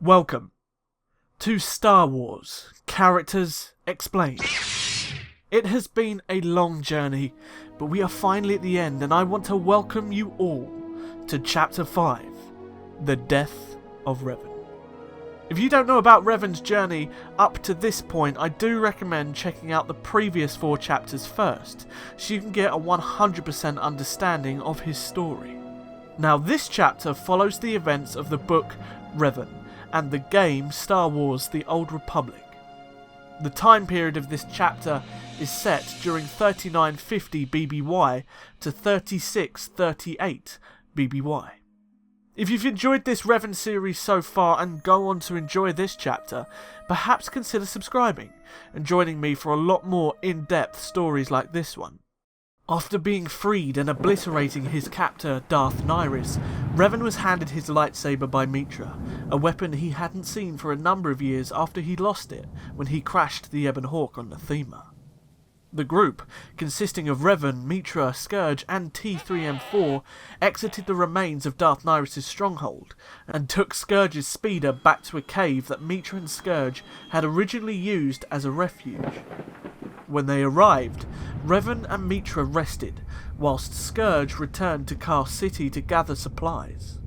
Welcome to Star Wars Characters Explained. It has been a long journey, but we are finally at the end, and I want to welcome you all to Chapter 5, The Death of Revan. If you don't know about Revan's journey up to this point, I do recommend checking out the previous 4 chapters first, so you can get a 100% understanding of his story. Now, this chapter follows the events of the book Revan and the game Star Wars The Old Republic. The time period of this chapter is set during 3950 BBY to 3638 BBY. If you've enjoyed this Revan series so far and go on to enjoy this chapter, perhaps consider subscribing and joining me for a lot more in-depth stories like this one. After being freed and obliterating his captor Darth Nihilus, Revan was handed his lightsaber by Mitra, a weapon he hadn't seen for a number of years after he lost it when he crashed the Ebon Hawk on Nathema. The group, consisting of Revan, Mitra, Scourge and T3M4, exited the remains of Darth Nihilus' stronghold and took Scourge's speeder back to a cave that Mitra and Scourge had originally used as a refuge. When they arrived, Revan and Mitra rested, whilst Scourge returned to Car City to gather supplies.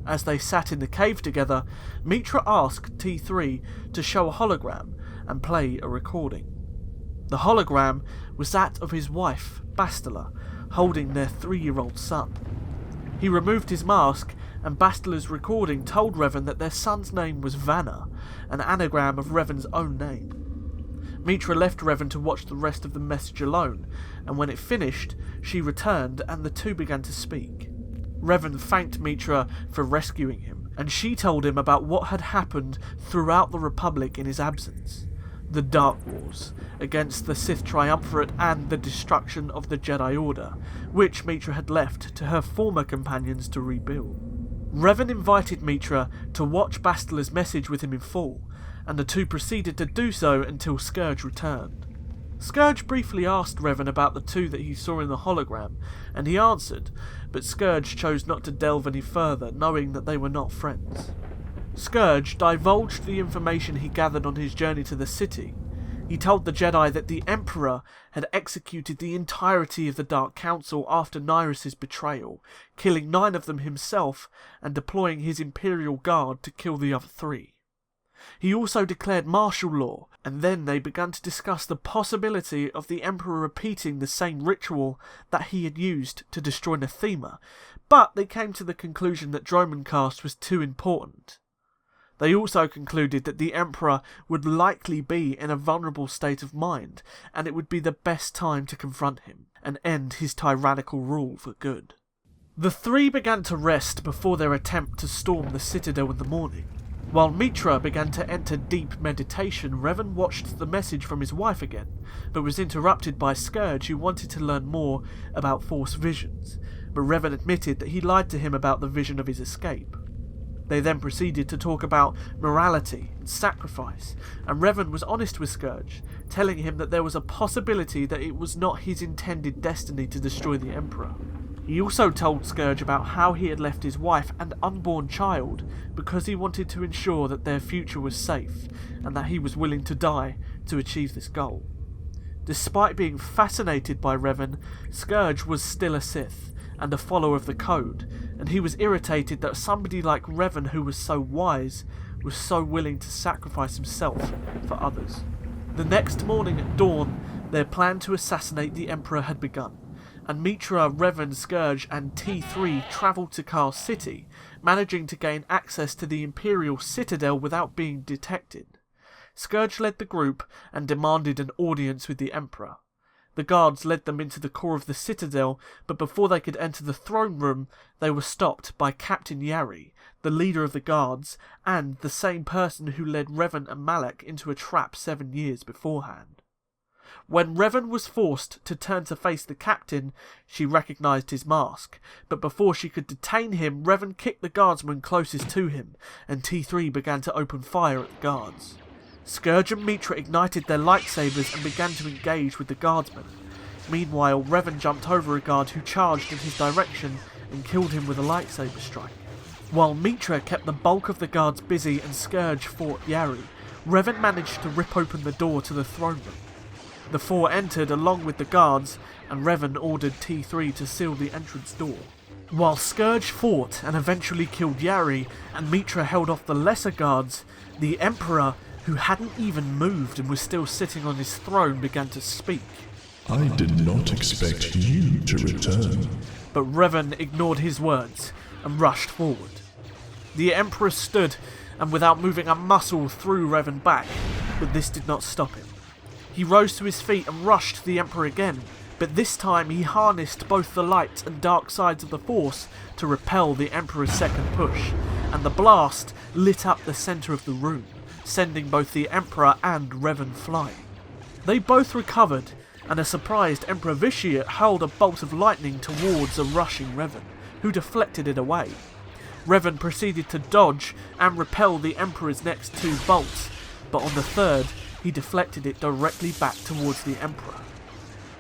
As they sat in the cave together, Mitra asked T3 to show a hologram and play a recording. The hologram was that of his wife, Bastila, holding their 3-year-old son. He removed his mask, and Bastila's recording told Revan that their son's name was Vanna, an anagram of Revan's own name. Mitra left Revan to watch the rest of the message alone, and when it finished, she returned and the two began to speak. Revan thanked Mitra for rescuing him, and she told him about what had happened throughout the Republic in his absence. The Dark Wars, against the Sith Triumvirate and the destruction of the Jedi Order, which Mitra had left to her former companions to rebuild. Revan invited Mitra to watch Bastila's message with him in full, and the two proceeded to do so until Scourge returned. Scourge briefly asked Revan about the two that he saw in the hologram, and he answered, but Scourge chose not to delve any further, knowing that they were not friends. Scourge divulged the information he gathered on his journey to the city. He told the Jedi that the Emperor had executed the entirety of the Dark Council after Nihilus' betrayal, killing 9 of them himself and deploying his Imperial Guard to kill the other 3. He also declared martial law, and then they began to discuss the possibility of the Emperor repeating the same ritual that he had used to destroy Nathema, but they came to the conclusion that Dromancast was too important. They also concluded that the Emperor would likely be in a vulnerable state of mind, and it would be the best time to confront him and end his tyrannical rule for good. The 3 began to rest before their attempt to storm the Citadel in the morning. While Mitra began to enter deep meditation, Revan watched the message from his wife again, but was interrupted by Scourge, who wanted to learn more about Force visions, but Revan admitted that he lied to him about the vision of his escape. They then proceeded to talk about morality and sacrifice, and Revan was honest with Scourge, telling him that there was a possibility that it was not his intended destiny to destroy the Emperor. He also told Scourge about how he had left his wife and unborn child because he wanted to ensure that their future was safe, and that he was willing to die to achieve this goal. Despite being fascinated by Revan, Scourge was still a Sith and a follower of the Code, and he was irritated that somebody like Revan, who was so wise, was so willing to sacrifice himself for others. The next morning at dawn, their plan to assassinate the Emperor had begun, and Mitra, Revan, Scourge and T3 travelled to Car City, managing to gain access to the Imperial Citadel without being detected. Scourge led the group and demanded an audience with the Emperor. The guards led them into the core of the Citadel, but before they could enter the throne room, they were stopped by Captain Yari, the leader of the guards, and the same person who led Revan and Malak into a trap 7 years beforehand. When Revan was forced to turn to face the captain, she recognised his mask, but before she could detain him, Revan kicked the guardsman closest to him, and T3 began to open fire at the guards. Scourge and Mitra ignited their lightsabers and began to engage with the guardsmen. Meanwhile, Revan jumped over a guard who charged in his direction and killed him with a lightsaber strike. While Mitra kept the bulk of the guards busy and Scourge fought Yari, Revan managed to rip open the door to the throne room. The four entered along with the guards, and Revan ordered T3 to seal the entrance door. While Scourge fought and eventually killed Yari, and Mitra held off the lesser guards, the Emperor, who hadn't even moved and was still sitting on his throne, began to speak. I did not expect you to return. But Revan ignored his words and rushed forward. The Emperor stood and without moving a muscle threw Revan back, but this did not stop him. He rose to his feet and rushed the Emperor again, but this time he harnessed both the light and dark sides of the Force to repel the Emperor's second push, and the blast lit up the centre of the room, sending both the Emperor and Revan flying. They both recovered, and a surprised Emperor Vitiate hurled a bolt of lightning towards a rushing Revan, who deflected it away. Revan proceeded to dodge and repel the Emperor's next two bolts, but on the third, he deflected it directly back towards the Emperor.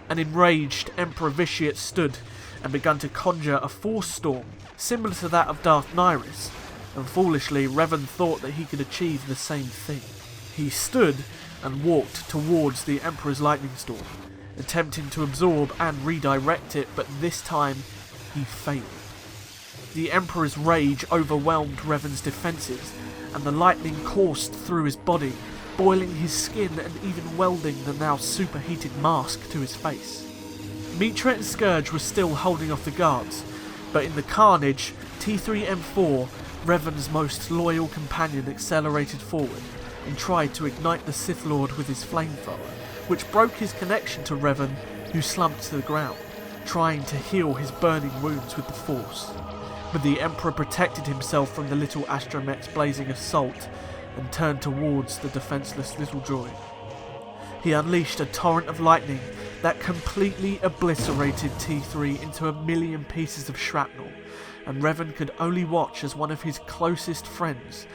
An enraged Emperor Vitiate stood and began to conjure a force storm similar to that of Darth Nihilus, and foolishly Revan thought that he could achieve the same thing. He stood and walked towards the Emperor's lightning storm, attempting to absorb and redirect it, but this time he failed. The Emperor's rage overwhelmed Revan's defences, and the lightning coursed through his body, boiling his skin and even welding the now superheated mask to his face. Mitra and Scourge were still holding off the guards, but in the carnage, T3M4, Revan's most loyal companion, accelerated forward and tried to ignite the Sith Lord with his flamethrower, which broke his connection to Revan, who slumped to the ground, trying to heal his burning wounds with the Force. But the Emperor protected himself from the little astromech's blazing assault and turned towards the defenceless little droid. He unleashed a torrent of lightning that completely obliterated T3 into a million pieces of shrapnel, and Revan could only watch as one of his closest friends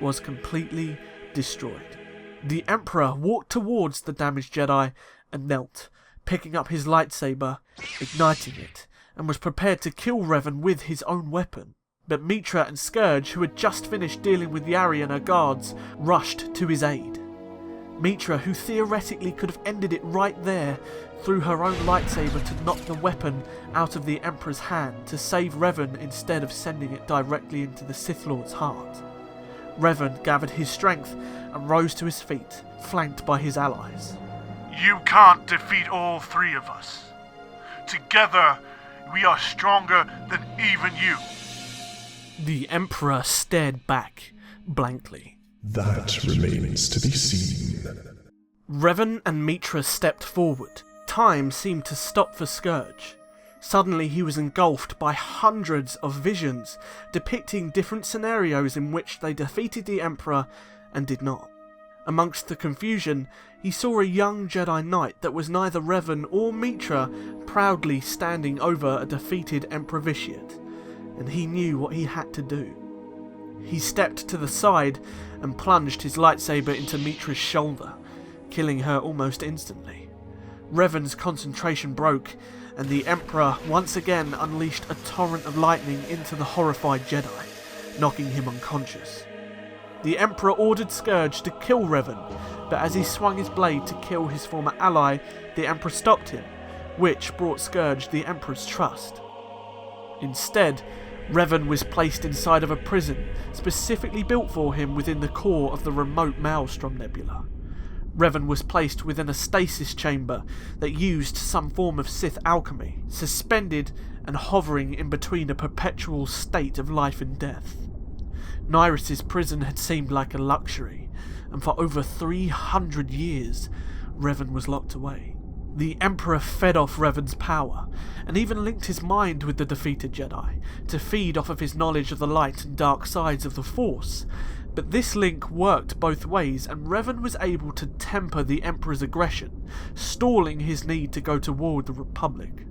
was completely destroyed. The Emperor walked towards the damaged Jedi and knelt, picking up his lightsaber, igniting it, and was prepared to kill Revan with his own weapon. But Mitra and Scourge, who had just finished dealing with Yari and her guards, rushed to his aid. Mitra, who theoretically could have ended it right there, threw her own lightsaber to knock the weapon out of the Emperor's hand to save Revan instead of sending it directly into the Sith Lord's heart. Revan gathered his strength and rose to his feet, flanked by his allies. You can't defeat all three of us. Together, we are stronger than even you. The Emperor stared back, blankly. That remains to be seen. Revan and Mitra stepped forward. Time seemed to stop for Scourge. Suddenly he was engulfed by hundreds of visions, depicting different scenarios in which they defeated the Emperor and did not. Amongst the confusion, he saw a young Jedi Knight that was neither Revan or Mitra proudly standing over a defeated Emperor Vitiate, and he knew what he had to do. He stepped to the side and plunged his lightsaber into Mitra's shoulder, killing her almost instantly. Revan's concentration broke, and the Emperor once again unleashed a torrent of lightning into the horrified Jedi, knocking him unconscious. The Emperor ordered Scourge to kill Revan, but as he swung his blade to kill his former ally, the Emperor stopped him, which brought Scourge the Emperor's trust. Instead, Revan was placed inside of a prison specifically built for him within the core of the remote Maelstrom Nebula. Revan was placed within a stasis chamber that used some form of Sith alchemy, suspended and hovering in between a perpetual state of life and death. Nihilus' prison had seemed like a luxury, and for over 300 years, Revan was locked away. The Emperor fed off Revan's power, and even linked his mind with the defeated Jedi, to feed off of his knowledge of the light and dark sides of the Force. But this link worked both ways, and Revan was able to temper the Emperor's aggression, stalling his need to go to war with the Republic.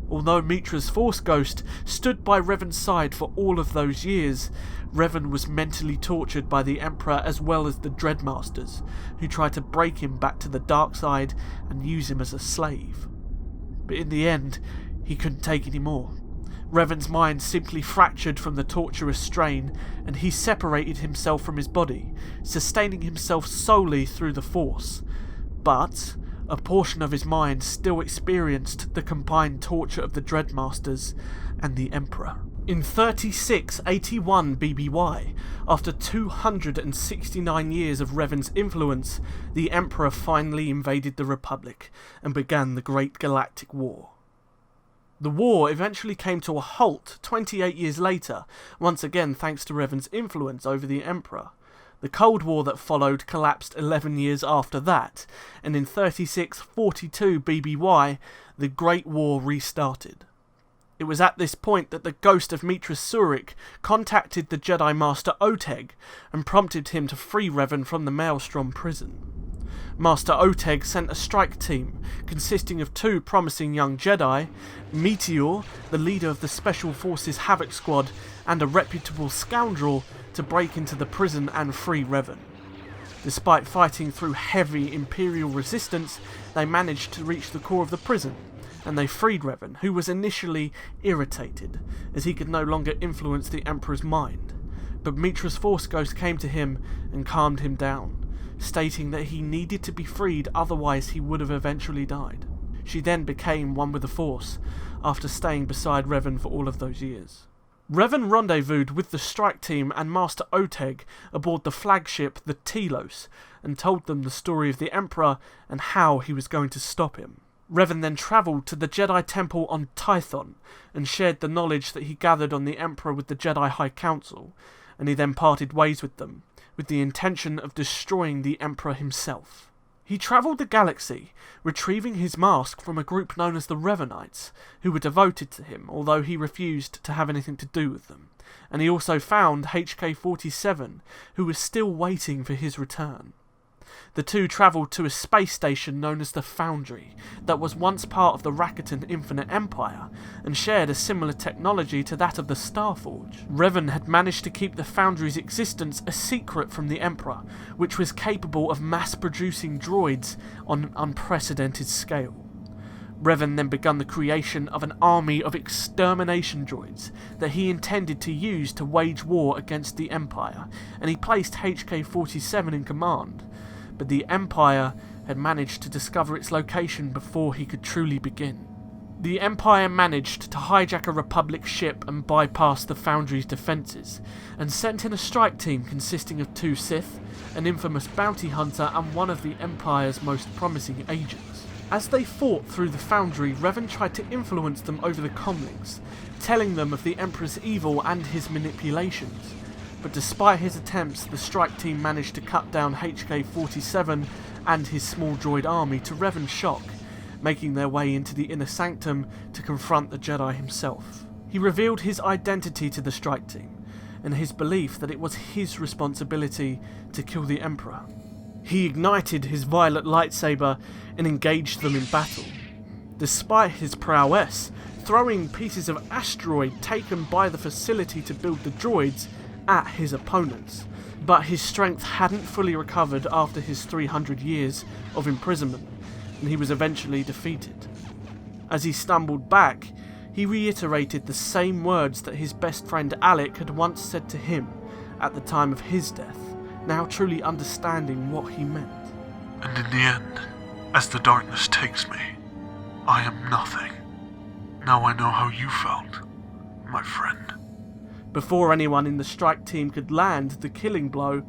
Although Mitra's Force Ghost stood by Revan's side for all of those years, Revan was mentally tortured by the Emperor as well as the Dreadmasters, who tried to break him back to the dark side and use him as a slave. But in the end, he couldn't take any more. Revan's mind simply fractured from the torturous strain, and he separated himself from his body, sustaining himself solely through the Force. But a portion of his mind still experienced the combined torture of the Dreadmasters and the Emperor. In 3681 BBY, after 269 years of Revan's influence, the Emperor finally invaded the Republic and began the Great Galactic War. The war eventually came to a halt 28 years later, once again thanks to Revan's influence over the Emperor. The Cold War that followed collapsed 11 years after that, and in 3642 BBY, the Great War restarted. It was at this point that the ghost of Mitras Surik contacted the Jedi Master Oteg and prompted him to free Revan from the Maelstrom prison. Master Oteg sent a strike team consisting of 2 promising young Jedi, Meteor, the leader of the Special Forces Havoc Squad, and a reputable scoundrel to break into the prison and free Revan. Despite fighting through heavy Imperial resistance, they managed to reach the core of the prison, and they freed Revan, who was initially irritated, as he could no longer influence the Emperor's mind. But Mitra's Force Ghost came to him and calmed him down, stating that he needed to be freed, otherwise he would have eventually died. She then became one with the Force, after staying beside Revan for all of those years. Revan rendezvoused with the strike team and Master Oteg aboard the flagship the Telos, and told them the story of the Emperor and how he was going to stop him. Revan then travelled to the Jedi Temple on Tython, and shared the knowledge that he gathered on the Emperor with the Jedi High Council, and he then parted ways with them, with the intention of destroying the Emperor himself. He travelled the galaxy, retrieving his mask from a group known as the Revanites, who were devoted to him, although he refused to have anything to do with them, and he also found HK-47, who was still waiting for his return. The two travelled to a space station known as the Foundry, that was once part of the Rakuten Infinite Empire, and shared a similar technology to that of the Starforge. Revan had managed to keep the Foundry's existence a secret from the Emperor, which was capable of mass-producing droids on an unprecedented scale. Revan then began the creation of an army of extermination droids that he intended to use to wage war against the Empire, and he placed HK-47 in command. But the Empire had managed to discover its location before he could truly begin. The Empire managed to hijack a Republic ship and bypass the Foundry's defences, and sent in a strike team consisting of 2 Sith, an infamous bounty hunter, and one of the Empire's most promising agents. As they fought through the Foundry, Revan tried to influence them over the comlinks, telling them of the Emperor's evil and his manipulations. But despite his attempts, the strike team managed to cut down HK-47 and his small droid army to Revan's shock, making their way into the inner sanctum to confront the Jedi himself. He revealed his identity to the strike team, and his belief that it was his responsibility to kill the Emperor. He ignited his violet lightsaber and engaged them in battle. Despite his prowess, throwing pieces of asteroid taken by the facility to build the droids at his opponents, but his strength hadn't fully recovered after his 300 years of imprisonment, and he was eventually defeated. As he stumbled back, he reiterated the same words that his best friend Alec had once said to him at the time of his death, now truly understanding what he meant. And in the end, as the darkness takes me, I am nothing. Now I know how you felt, my friend. Before anyone in the strike team could land the killing blow,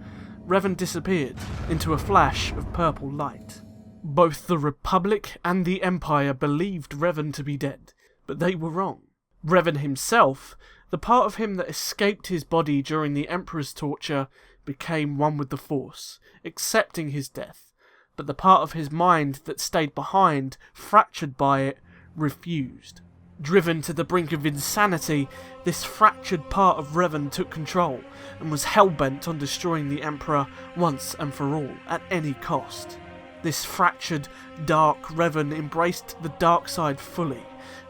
Revan disappeared into a flash of purple light. Both the Republic and the Empire believed Revan to be dead, but they were wrong. Revan himself, the part of him that escaped his body during the Emperor's torture, became one with the Force, accepting his death, but the part of his mind that stayed behind, fractured by it, refused. Driven to the brink of insanity, this fractured part of Revan took control and was hell-bent on destroying the Emperor once and for all, at any cost. This fractured, dark Revan embraced the dark side fully,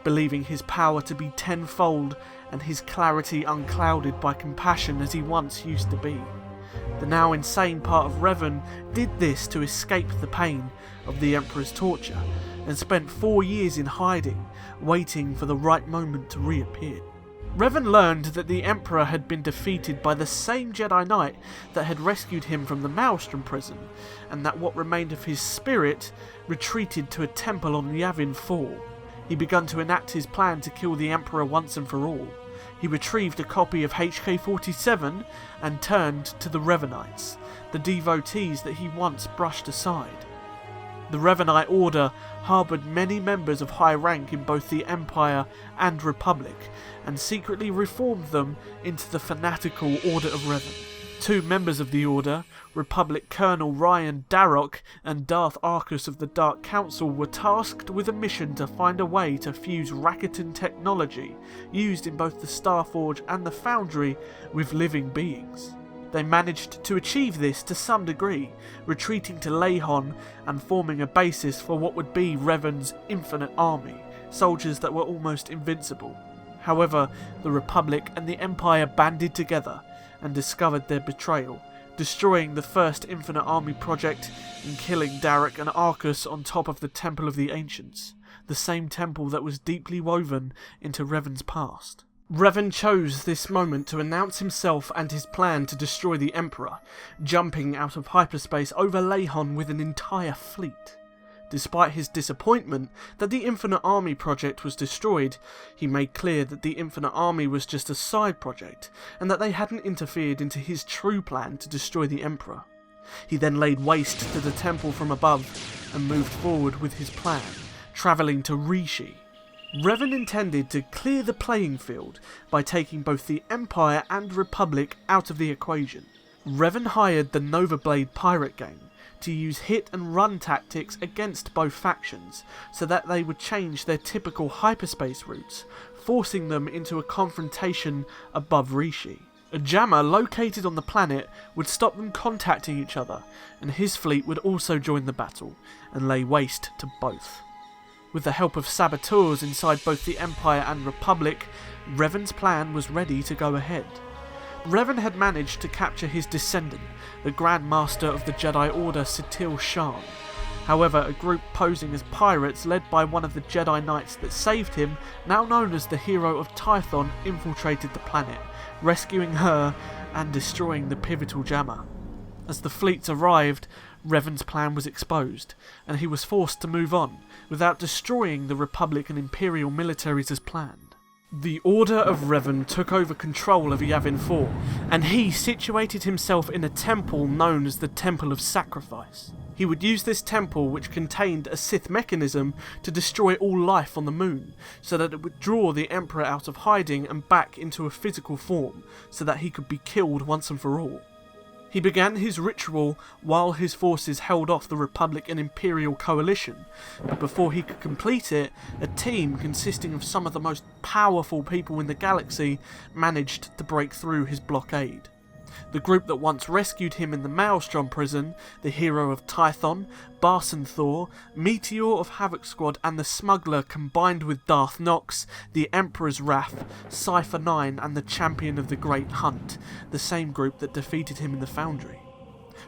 believing his power to be tenfold and his clarity unclouded by compassion as he once used to be. The now insane part of Revan did this to escape the pain of the Emperor's torture, and spent 4 years in hiding, waiting for the right moment to reappear. Revan learned that the Emperor had been defeated by the same Jedi Knight that had rescued him from the Maelstrom prison, and that what remained of his spirit retreated to a temple on Yavin 4. He began to enact his plan to kill the Emperor once and for all. He retrieved a copy of HK-47 and turned to the Revanites, the devotees that he once brushed aside. The Revanite Order harboured many members of high rank in both the Empire and Republic, and secretly reformed them into the fanatical Order of Revan. 2 members of the Order, Republic Colonel Ryan Darroch and Darth Arcus of the Dark Council, were tasked with a mission to find a way to fuse Rakatan technology, used in both the Starforge and the Foundry, with living beings. They managed to achieve this to some degree, retreating to Lehon and forming a basis for what would be Revan's infinite army, soldiers that were almost invincible. However, the Republic and the Empire banded together and discovered their betrayal, destroying the first Infinite Army project and killing Darroch and Arcus on top of the Temple of the Ancients, the same temple that was deeply woven into Revan's past. Revan chose this moment to announce himself and his plan to destroy the Emperor, jumping out of hyperspace over Lehon with an entire fleet. Despite his disappointment that the Infinite Army project was destroyed, he made clear that the Infinite Army was just a side project, and that they hadn't interfered into his true plan to destroy the Emperor. He then laid waste to the temple from above, and moved forward with his plan, travelling to Rishi. Revan intended to clear the playing field by taking both the Empire and Republic out of the equation. Revan hired the Nova Blade pirate gang to use hit and run tactics against both factions, so that they would change their typical hyperspace routes, forcing them into a confrontation above Rishi. A jammer located on the planet would stop them contacting each other, and his fleet would also join the battle, and lay waste to both. With the help of saboteurs inside both the Empire and Republic, Revan's plan was ready to go ahead. Revan had managed to capture his descendant, the Grand Master of the Jedi Order Satil Shan. However, a group posing as pirates led by one of the Jedi Knights that saved him, now known as the Hero of Tython, infiltrated the planet, rescuing her and destroying the pivotal jammer. As the fleets arrived, Revan's plan was exposed, and he was forced to move on, without destroying the Republic and Imperial militaries as planned. The Order of Revan took over control of Yavin 4, and he situated himself in a temple known as the Temple of Sacrifice. He would use this temple, which contained a Sith mechanism, to destroy all life on the moon, so that it would draw the Emperor out of hiding and back into a physical form, so that he could be killed once and for all. He began his ritual while his forces held off the Republic and Imperial coalition, but before he could complete it, a team consisting of some of the most powerful people in the galaxy managed to break through his blockade. The group that once rescued him in the Maelstrom prison, the Hero of Tython, Barson Thor, Meteor of Havoc Squad and the Smuggler, combined with Darth Nox, the Emperor's Wrath, Cypher 9 and the Champion of the Great Hunt, the same group that defeated him in the Foundry.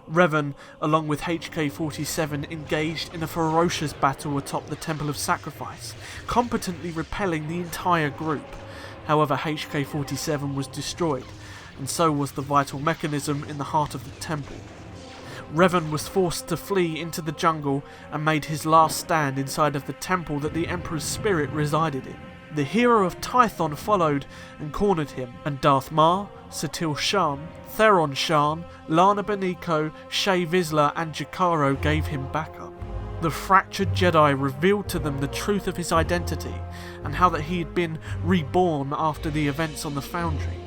Revan, along with HK-47, engaged in a ferocious battle atop the Temple of Sacrifice, competently repelling the entire group. However, HK-47 was destroyed, and so was the vital mechanism in the heart of the temple. Revan was forced to flee into the jungle and made his last stand inside of the temple that the Emperor's spirit resided in. The Hero of Tython followed and cornered him, and Darth Mar, Satil Shan, Theron Shan, Lana Beniko, Shay Vizsla and Jakaro gave him backup. The fractured Jedi revealed to them the truth of his identity and how that he had been reborn after the events on the Foundry.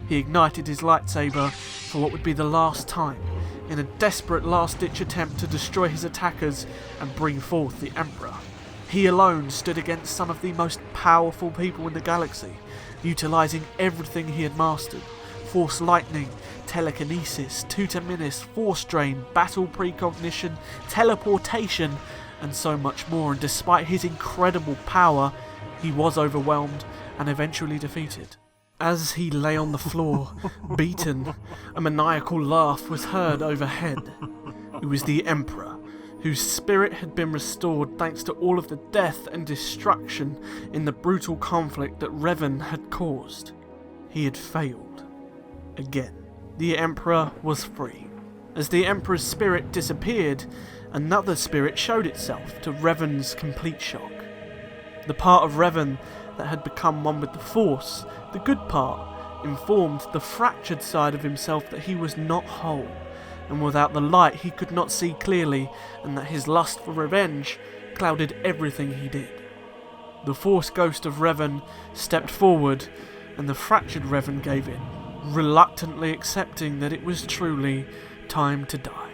He ignited his lightsaber for what would be the last time, in a desperate last-ditch attempt to destroy his attackers and bring forth the Emperor. He alone stood against some of the most powerful people in the galaxy, utilising everything he had mastered: Force Lightning, Telekinesis, Tutor Minis, Force Drain, Battle Precognition, Teleportation, and so much more, and despite his incredible power, he was overwhelmed and eventually defeated. As he lay on the floor, beaten, a maniacal laugh was heard overhead. It was the Emperor, whose spirit had been restored thanks to all of the death and destruction in the brutal conflict that Revan had caused. He had failed. Again. The Emperor was free. As the Emperor's spirit disappeared, another spirit showed itself, to Revan's complete shock. The part of Revan that had become one with the Force, the good part, informed the fractured side of himself that he was not whole, and without the light he could not see clearly, and that his lust for revenge clouded everything he did. The Force ghost of Revan stepped forward, and the fractured Revan gave in, reluctantly accepting that it was truly time to die.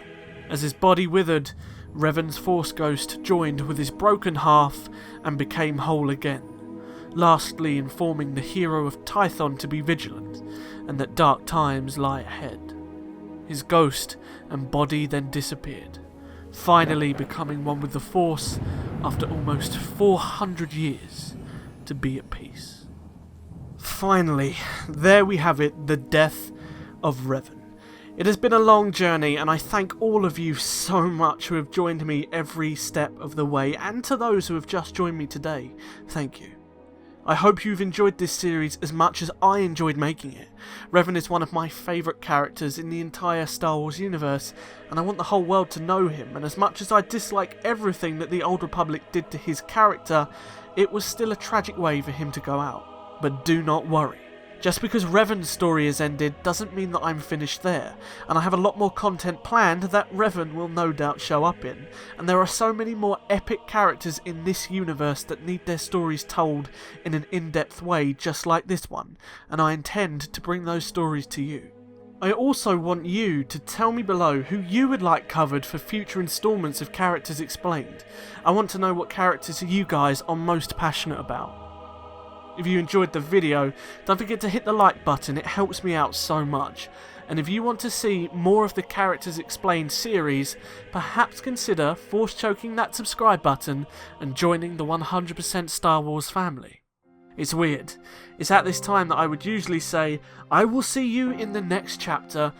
As his body withered, Revan's Force ghost joined with his broken half and became whole again, lastly informing the hero of Tython to be vigilant, and that dark times lie ahead. His ghost and body then disappeared, finally becoming one with the Force after almost 400 years to be at peace. Finally, there we have it, the death of Revan. It has been a long journey, and I thank all of you so much who have joined me every step of the way, and to those who have just joined me today, thank you. I hope you've enjoyed this series as much as I enjoyed making it. Revan is one of my favourite characters in the entire Star Wars universe, and I want the whole world to know him, and as much as I dislike everything that the Old Republic did to his character, it was still a tragic way for him to go out. But do not worry. Just because Revan's story has ended doesn't mean that I'm finished there, and I have a lot more content planned that Revan will no doubt show up in, and there are so many more epic characters in this universe that need their stories told in an in-depth way just like this one, and I intend to bring those stories to you. I also want you to tell me below who you would like covered for future installments of Characters Explained. I want to know what characters you guys are most passionate about. If you enjoyed the video, don't forget to hit the like button, it helps me out so much. And if you want to see more of the Characters Explained series, perhaps consider force choking that subscribe button and joining the 100% Star Wars family. It's weird. It's at this time that I would usually say, I will see you in the next chapter,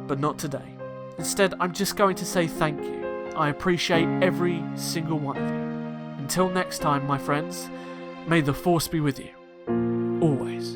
but not today. Instead, I'm just going to say thank you. I appreciate every single one of you. Until next time, my friends, may the Force be with you. Always.